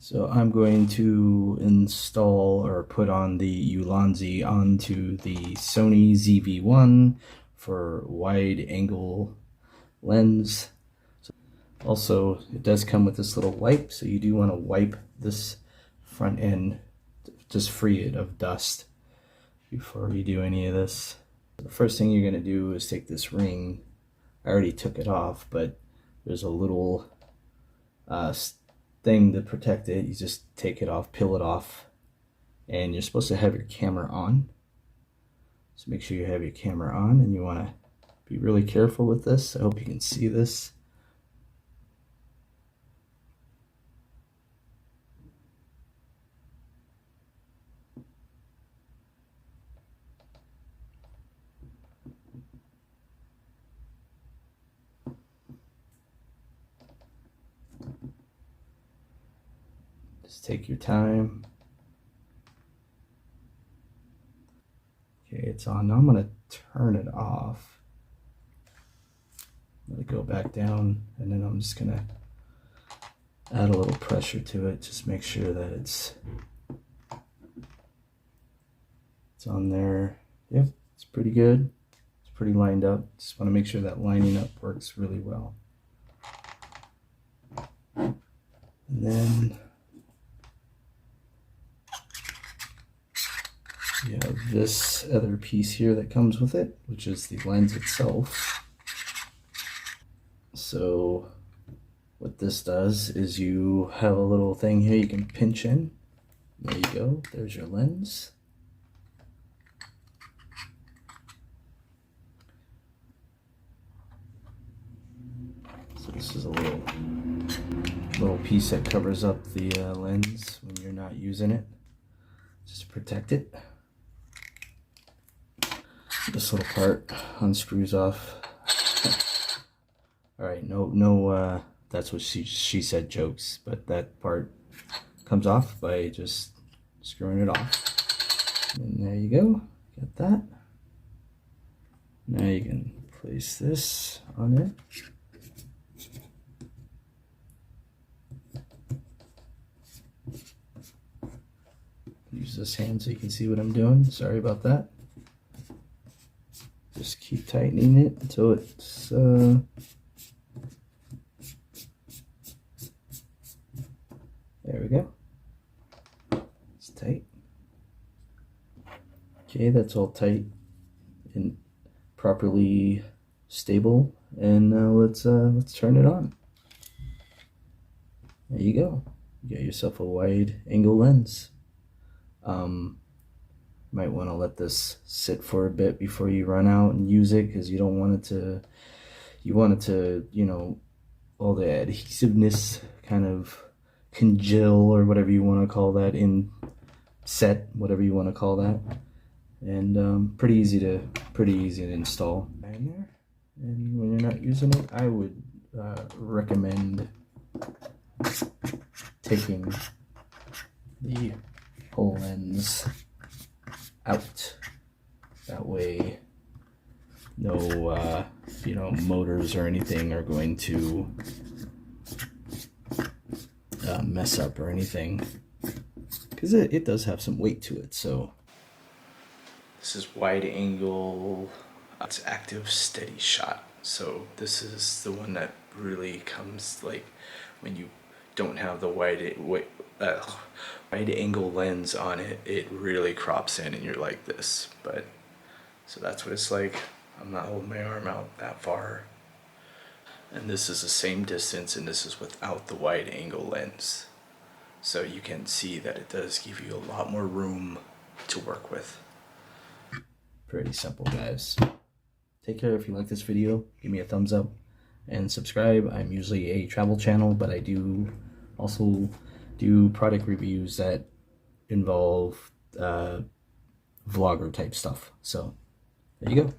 So I'm going to install or put on the Ulanzi onto the Sony ZV-1 for wide angle lens. Also, it does come with this little wipe, so you do want to wipe this front end, just free it of dust before you do any of this. The first thing you're going to do is take this ring. I already took it off, but there's a little thing to protect it. You just take it off, peel it off, and you're supposed to have your camera on. So make sure you have your camera on, and you want to be really careful with this. I hope you can see this. Just take your time. Okay, it's on. Now I'm going to turn it off. Let it go back down, and then I'm just going to add a little pressure to it. Just make sure that it's on there. Yep, it's pretty good. It's pretty lined up. Just want to make sure that lining up works really well. And then you have this other piece here that comes with it, which is the lens itself. So what this does is you have a little thing here you can pinch in. There you go, there's your lens. So this is a little piece that covers up the lens when you're not using it, just to protect it. This little part unscrews off. All right, no, that's what she said jokes, but that part comes off by just screwing it off. And there you go, got that. Now you can place this on it. Use this hand so you can see what I'm doing. Sorry about that. Just keep tightening it until it's there we go. It's tight. Okay, that's all tight and properly stable. And now let's turn it on. There you go. You got yourself a wide angle lens. Might want to let this sit for a bit before you run out and use it, because you don't want it to, you know, all the adhesiveness kind of congeal, or whatever you want to call that, in set, whatever you want to call that. And pretty easy to install in there. And when you're not using it, I would recommend taking the whole lens out. That way no you know, motors or anything are going to mess up or anything, because it does have some weight to it. So this is wide angle, it's active steady shot. So this is the one that really comes, like, when you don't have the wide angle lens on it, it really crops in and you're like this. But so that's what it's like. I'm not holding my arm out that far, and this is the same distance, and this is without the wide angle lens. So you can see that it does give you a lot more room to work with. Pretty simple, guys. Take care. If you like this video, give me a thumbs up and subscribe. I'm usually a travel channel, but I do also do product reviews that involve vlogger type stuff. So there you go.